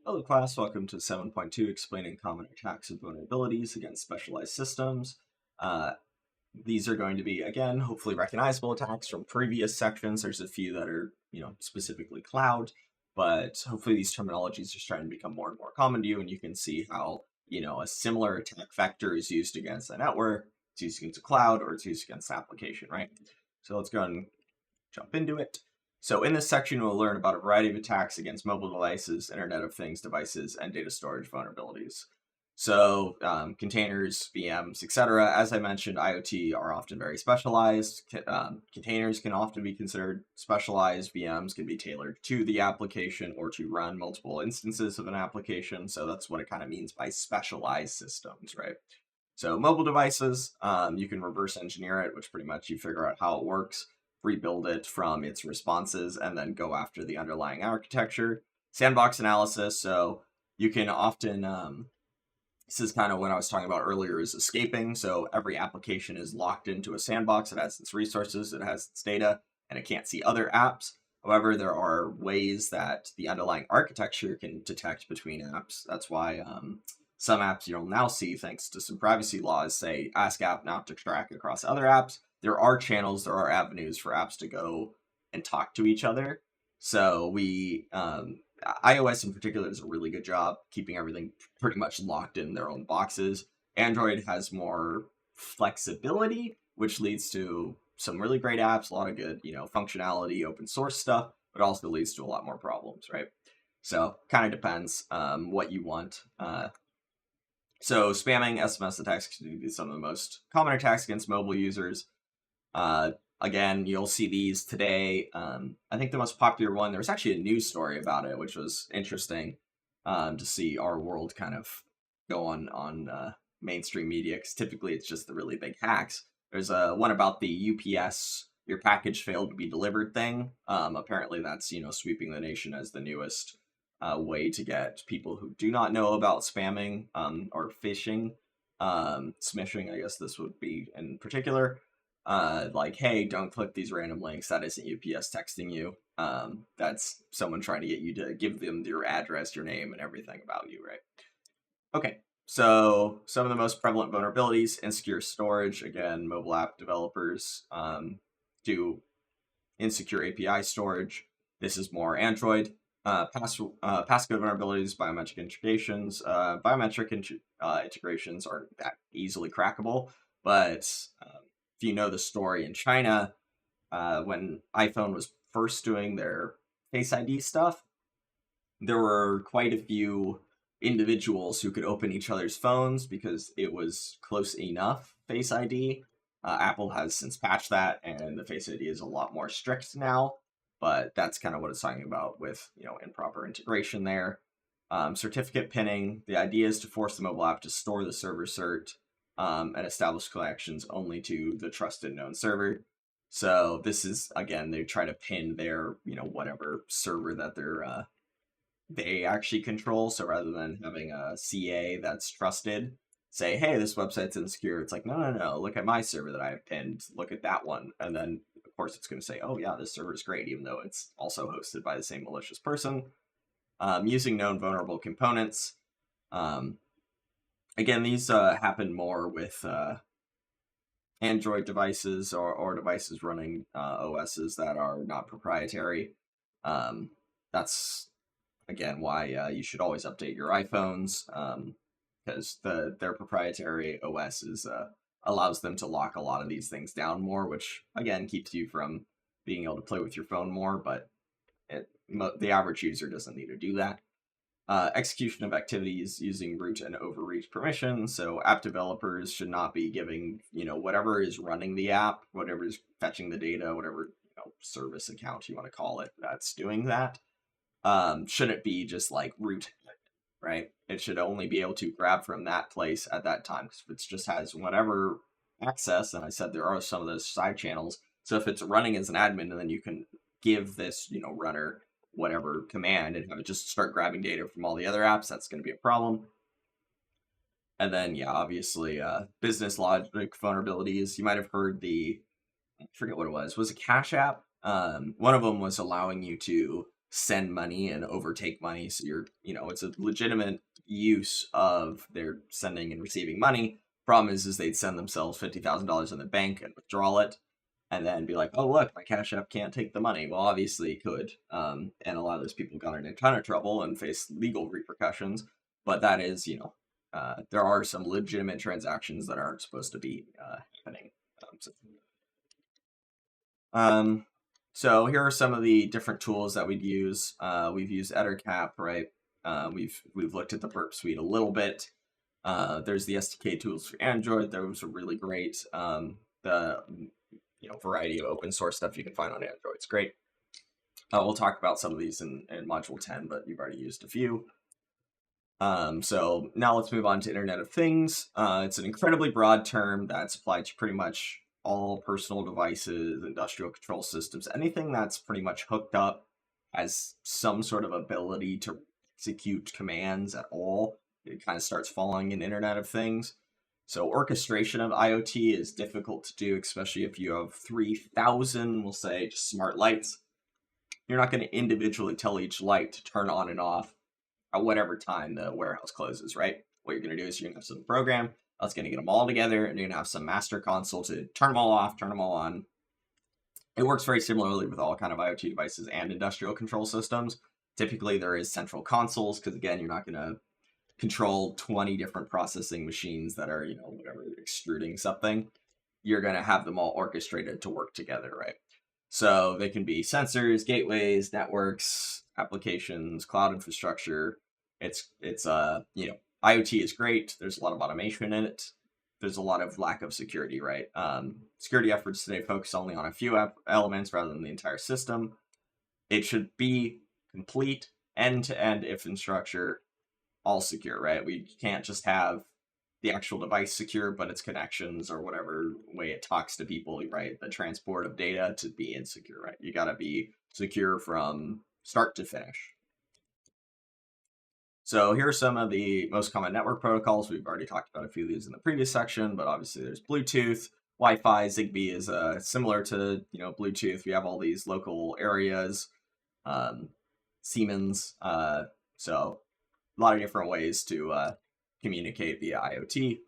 Hello class, welcome to 7.2 explaining common attacks and vulnerabilities against specialized systems. Uh, these are going to be, again, hopefully recognizable attacks from previous sections. There's a few that are, specifically cloud, but hopefully these terminologies are starting to become more and more common to you, and you can see how, a similar attack vector is used against a network, it's used against a cloud, or it's used against an application, right? So let's go and jump into it. So in this section, we'll learn about a variety of attacks against mobile devices, Internet of Things devices, and data storage vulnerabilities. So containers, VMs, etc. As I mentioned, IoT are often very specialized. Containers can often be considered specialized. VMs can be tailored to the application or to run multiple instances of an application. So that's what it kind of means by specialized systems, right? So mobile devices, you can reverse engineer it, which pretty much you figure out how it works, rebuild it from its responses, and then go after the underlying architecture. Sandbox analysis, so you can often, this is kind of what I was talking about earlier, is escaping. So every application is locked into a sandbox. It has its resources, it has its data, and it can't see other apps. However, there are ways that the underlying architecture can detect between apps. That's why some apps you'll now see, thanks to some privacy laws, say ask app not to track across other apps. There are channels, there are avenues for apps to go and talk to each other. So iOS in particular does a really good job keeping everything pretty much locked in their own boxes. Android has more flexibility, which leads to some really great apps, a lot of good, functionality, open source stuff, but also leads to a lot more problems, right? So kind of depends what you want. So spamming SMS attacks can be some of the most common attacks against mobile users. Again, you'll see these today. I think the most popular one, there was actually a news story about it, which was interesting to see our world kind of go on mainstream media, because typically it's just the really big hacks. There's one about the UPS, your package failed to be delivered thing. Apparently that's, sweeping the nation as the newest way to get people who do not know about spamming or phishing, smishing, I guess this would be in particular. Like, hey, don't click these random links. That isn't UPS texting you. That's someone trying to get you to give them your address, your name, and everything about you, right? Okay, so some of the most prevalent vulnerabilities: insecure storage. Again, mobile app developers do insecure API storage. This is more Android. Passcode vulnerabilities, biometric integrations. Integrations aren't that easily crackable, but if you know the story in China, when iPhone was first doing their Face ID stuff, there were quite a few individuals who could open each other's phones because it was close enough Face ID. Apple has since patched that, and the Face ID is a lot more strict now, but that's kind of what it's talking about with, improper integration there. Certificate pinning, the idea is to force the mobile app to store the server cert and establish connections only to the trusted known server. So this is, again, they try to pin their, whatever server that they actually control. So rather than having a CA that's trusted say, hey, this website's insecure, it's like, no, look at my server that I have pinned, look at that one. And then, of course, it's going to say, oh, yeah, this server is great, even though it's also hosted by the same malicious person. Using known vulnerable components. Again, these happen more with Android devices or devices running OSs that are not proprietary. That's, again, why you should always update your iPhones, because their proprietary OS allows them to lock a lot of these things down more, which, again, keeps you from being able to play with your phone more, but the average user doesn't need to do that. Execution of activities using root and overreach permissions. So app developers should not be giving, whatever is running the app, whatever is fetching the data, whatever, service account you want to call it, that's doing that. Shouldn't be just like root, right? It should only be able to grab from that place at that time. Because if it just has whatever access, and I said there are some of those side channels. So if it's running as an admin, and then you can give this, runner whatever command and have it just start grabbing data from all the other apps, that's going to be a problem. And then, yeah, obviously, business logic vulnerabilities. You might have heard I forget what it was. Was a Cash App? One of them was allowing you to send money and overtake money. So it's a legitimate use of their sending and receiving money. Problem is they'd send themselves $50,000 in the bank and withdraw it, and then be like, "Oh, look, my Cash App can't take the money." Well, obviously it could, and a lot of those people got in a ton of trouble and faced legal repercussions. But that is, there are some legitimate transactions that aren't supposed to be happening. Um, so here are some of the different tools that we'd use. We've used EtherCap, right? We've looked at the Burp Suite a little bit. There's the SDK tools for Android. Those are really great. The variety of open source stuff you can find on Android. It's great. We'll talk about some of these in Module 10, but you've already used a few. So now let's move on to Internet of Things. It's an incredibly broad term that's applied to pretty much all personal devices, industrial control systems, anything that's pretty much hooked up, has some sort of ability to execute commands at all. It kind of starts falling in Internet of Things. So orchestration of IoT is difficult to do, especially if you have 3,000, we'll say, just smart lights. You're not going to individually tell each light to turn on and off at whatever time the warehouse closes, right? What you're going to do is you're going to have some program that's going to get them all together, and you're going to have some master console to turn them all off, turn them all on. It works very similarly with all kind of IoT devices and industrial control systems. Typically, there is central consoles because, again, you're not going to control 20 different processing machines that are, whatever, extruding something. You're going to have them all orchestrated to work together, right? So they can be sensors, gateways, networks, applications, cloud infrastructure. It's IoT is great. There's a lot of automation in it. There's a lot of lack of security, right? Security efforts today focus only on a few elements rather than the entire system. It should be complete end-to-end infrastructure, all secure, right? We can't just have the actual device secure, but its connections or whatever way it talks to people, right? The transport of data to be insecure, right? You got to be secure from start to finish. So here are some of the most common network protocols. We've already talked about a few of these in the previous section, but obviously there's Bluetooth, Wi-Fi, Zigbee is similar to Bluetooth. We have all these local areas, Siemens. So a lot of different ways to communicate via IoT.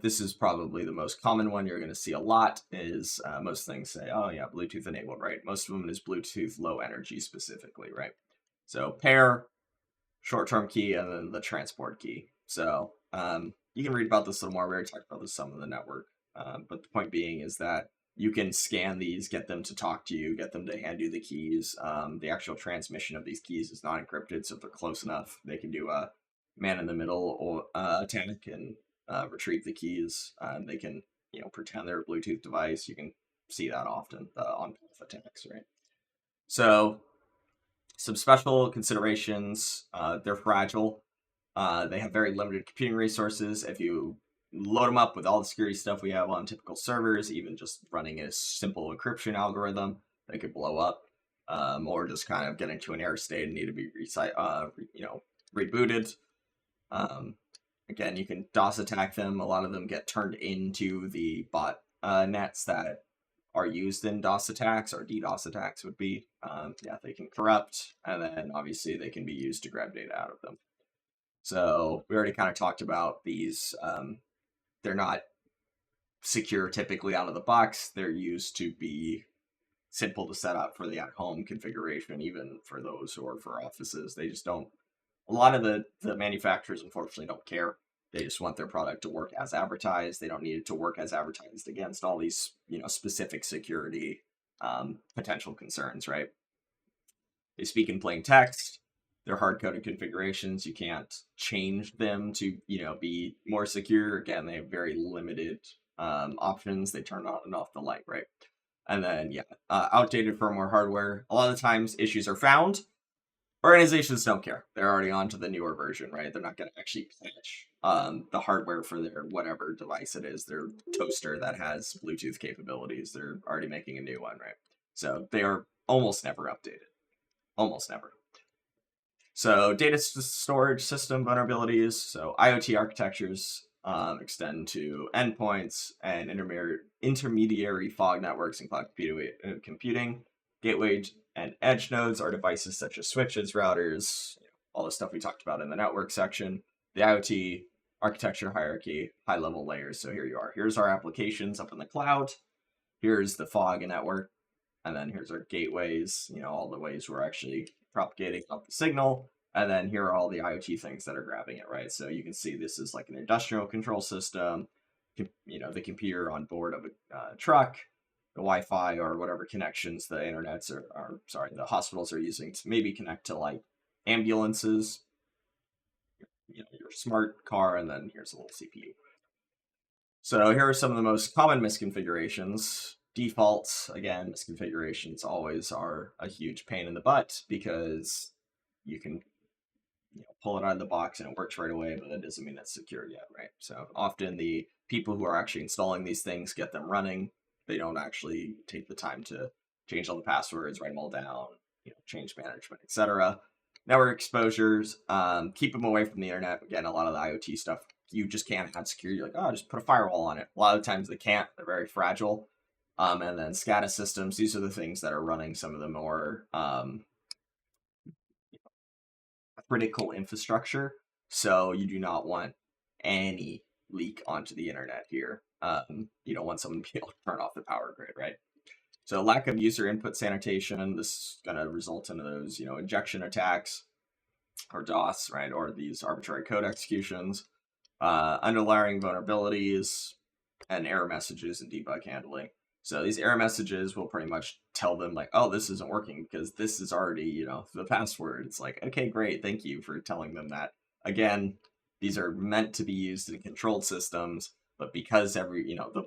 This is probably the most common one you're going to see a lot is most things say, oh yeah, Bluetooth enabled, right? Most of them is Bluetooth low energy specifically, right? So pair, short-term key, and then the transport key. So you can read about this a little more. We already talked about this some of the network. But the point being is that you can scan these, get them to talk to you, get them to hand you the keys. The actual transmission of these keys is not encrypted, so if they're close enough, they can do a man-in-the-middle attack and retrieve the keys. They can, pretend they're a Bluetooth device. You can see that often, the on-path attacks, right? So some special considerations, they're fragile. They have very limited computing resources. If you load them up with all the security stuff we have on typical servers, even just running a simple encryption algorithm, they could blow up, or just kind of get into an error state and need to be rebooted. Again, you can DOS attack them. A lot of them get turned into the bot nets that are used in DOS attacks, or DDoS attacks would be. They can corrupt, and then obviously they can be used to grab data out of them. So we already kind of talked about these. They're not secure typically out of the box. They're used to be simple to set up for the at-home configuration, even for those who are for offices. They just don't. A lot of the manufacturers, unfortunately, don't care. They just want their product to work as advertised. They don't need it to work as advertised against all these, specific security potential concerns, right? They speak in plain text. They're hard-coded configurations. You can't change them to, be more secure. Again, they have very limited options. They turn on and off the light, right? And then, outdated firmware hardware. A lot of the times issues are found. Organizations don't care. They're already on to the newer version, right? They're not going to actually patch the hardware for their whatever device it is, their toaster that has Bluetooth capabilities. They're already making a new one, right? So they are almost never updated. Almost never. So data storage system vulnerabilities. So IoT architectures extend to endpoints and intermediary fog networks and cloud computing, gateway And edge nodes are devices such as switches, routers, all the stuff we talked about in the network section. The IoT architecture hierarchy, high level layers. So here you are. Here's our applications up in the cloud. Here's the fog and network. And then here's our gateways, all the ways we're actually propagating up the signal. And then here are all the IoT things that are grabbing it, right? So you can see this is like an industrial control system, the computer on board of a truck, the Wi-Fi or whatever connections the internets the hospitals are using to maybe connect to like ambulances, your smart car, and then here's a little CPU. So here are some of the most common misconfigurations. Defaults, again, misconfigurations always are a huge pain in the butt because you can pull it out of the box and it works right away, but that doesn't mean it's secure yet, right? So often the people who are actually installing these things get them running. They don't actually take the time to change all the passwords, write them all down, change management, etc. Network exposures, keep them away from the internet. Again, a lot of the IoT stuff, you just can't have security. You're like, oh, just put a firewall on it. A lot of times they can't. They're very fragile. And then SCADA systems, these are the things that are running some of the more critical infrastructure. So you do not want any leak onto the internet here. You don't want someone to be able to turn off the power grid, right? So lack of user input sanitation, this is going to result in those, injection attacks or DOS, right? Or these arbitrary code executions, underlying vulnerabilities, and error messages and debug handling. So these error messages will pretty much tell them like, oh, this isn't working because this is already, the password. It's like, okay, great. Thank you for telling them that. Again, these are meant to be used in controlled systems, but because the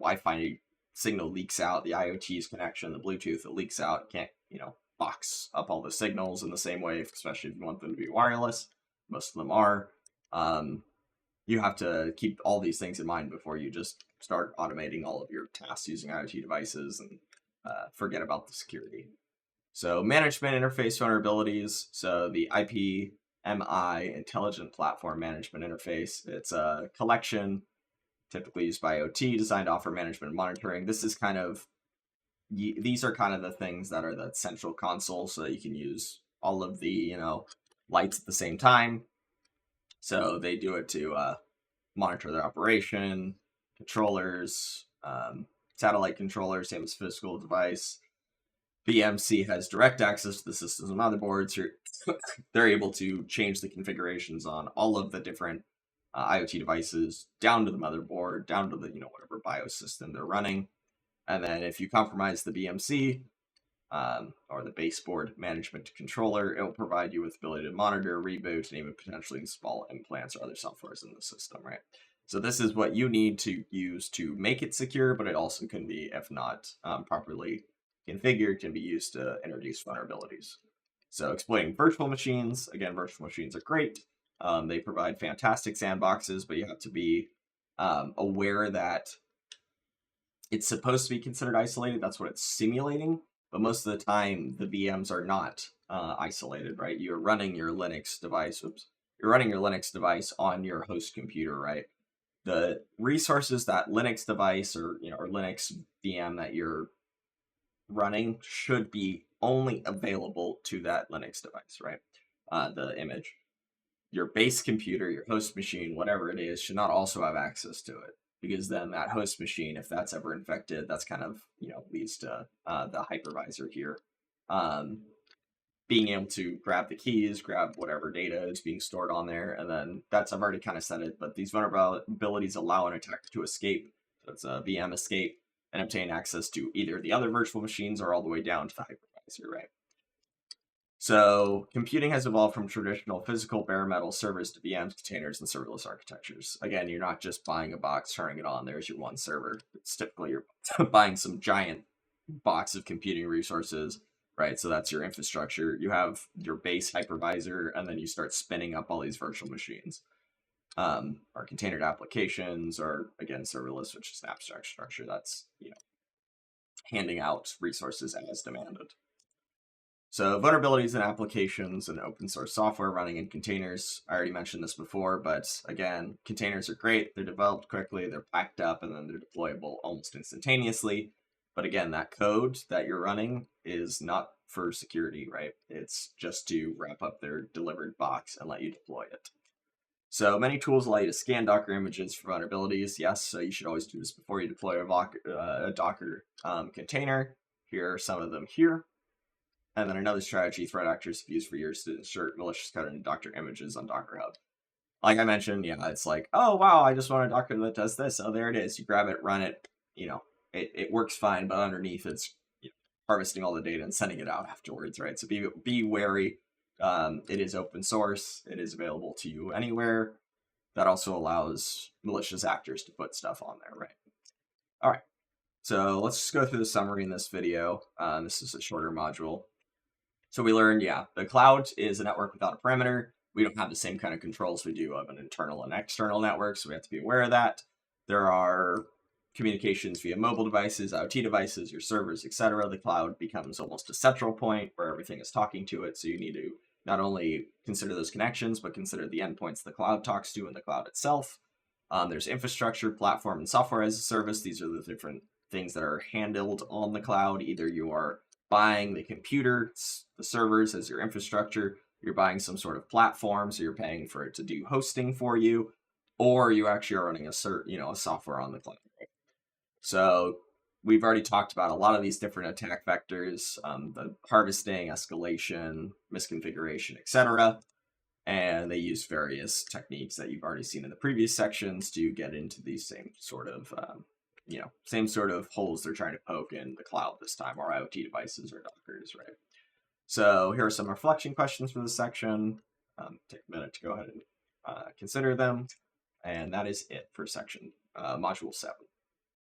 Wi-Fi signal leaks out, the IoT's connection, the Bluetooth, it leaks out, can't, box up all the signals in the same way, especially if you want them to be wireless. Most of them are. You have to keep all these things in mind before you just start automating all of your tasks using IoT devices and forget about the security. So management interface vulnerabilities. So the IPMI, Intelligent Platform Management Interface, it's a collection typically used by IoT designed to offer management and monitoring. These are kind of the things that are the central console so that you can use all of the, lights at the same time. So they do it to monitor their operation, controllers, satellite controllers, same as physical device. BMC has direct access to the systems and motherboards. They're able to change the configurations on all of the different IoT devices down to the motherboard, down to the whatever BIOS system they're running. And then if you compromise the BMC, or the baseboard management controller, it will provide you with the ability to monitor, reboot, and even potentially install implants or other softwares in the system, right? So this is what you need to use to make it secure, but it also can be, if not properly configured, can be used to introduce vulnerabilities. So exploiting virtual machines, again, virtual machines are great. They provide fantastic sandboxes, but you have to be aware that it's supposed to be considered isolated. That's what it's simulating. But most of the time, the VMs are not isolated, right? You're running your Linux device. You're running your Linux device on your host computer, right? The resources that Linux device or Linux VM that you're running should be only available to that Linux device, right? The image. Your base computer, your host machine, whatever it is, should not also have access to it. Because then that host machine, if that's ever infected, that's kind of, leads to the hypervisor here being able to grab the keys, grab whatever data is being stored on there, and then I've already kind of said it, but these vulnerabilities allow an attacker to escape. So it's a VM escape and obtain access to either the other virtual machines or all the way down to the hypervisor, right? So computing has evolved from traditional physical bare metal servers to VMs, containers, and serverless architectures. Again, you're not just buying a box, turning it on, there's your one server. It's typically you're buying some giant box of computing resources, right? So that's your infrastructure. You have your base hypervisor, and then you start spinning up all these virtual machines. Or containered applications, or again, serverless, which is an abstract structure that's, handing out resources as demanded. So vulnerabilities in applications and open source software running in containers. I already mentioned this before, but again, containers are great. They're developed quickly, they're packed up, and then they're deployable almost instantaneously. But again, that code that you're running is not for security, right? It's just to wrap up their delivered box and let you deploy it. So many tools allow you to scan Docker images for vulnerabilities. Yes, so you should always do this before you deploy a Docker container. Here are some of them here. And then another strategy threat actors have used for years to insert malicious code into Docker images on Docker Hub. Like I mentioned, yeah, it's like, oh, wow, I just want a Docker that does this. Oh, there it is. You grab it, run it, it works fine, but underneath it's harvesting all the data and sending it out afterwards, right? So be wary. It is open source. It is available to you anywhere. That also allows malicious actors to put stuff on there, right? All right. So let's just go through the summary in this video. This is a shorter module. So we learned, yeah, the cloud is a network without a perimeter. We don't have the same kind of controls we do of an internal and external network, so we have to be aware of that. There are communications via mobile devices, IoT devices, your servers, etc. The cloud becomes almost a central point where everything is talking to it, so you need to not only consider those connections, but consider the endpoints the cloud talks to in the cloud itself. There's infrastructure, platform, and software as a service. These are the different things that are handled on the cloud. Either you are buying the computer, the servers as your infrastructure, you're buying some sort of platform, so you're paying for it to do hosting for you, or you actually are running a software on the cloud. So we've already talked about a lot of these different attack vectors, the harvesting, escalation, misconfiguration, etc. And they use various techniques that you've already seen in the previous sections to get into these same sort of holes they're trying to poke in the cloud this time, or IoT devices or Dockers, right? So here are some reflection questions for this section. Take a minute to go ahead and consider them. And that is it for section module 7.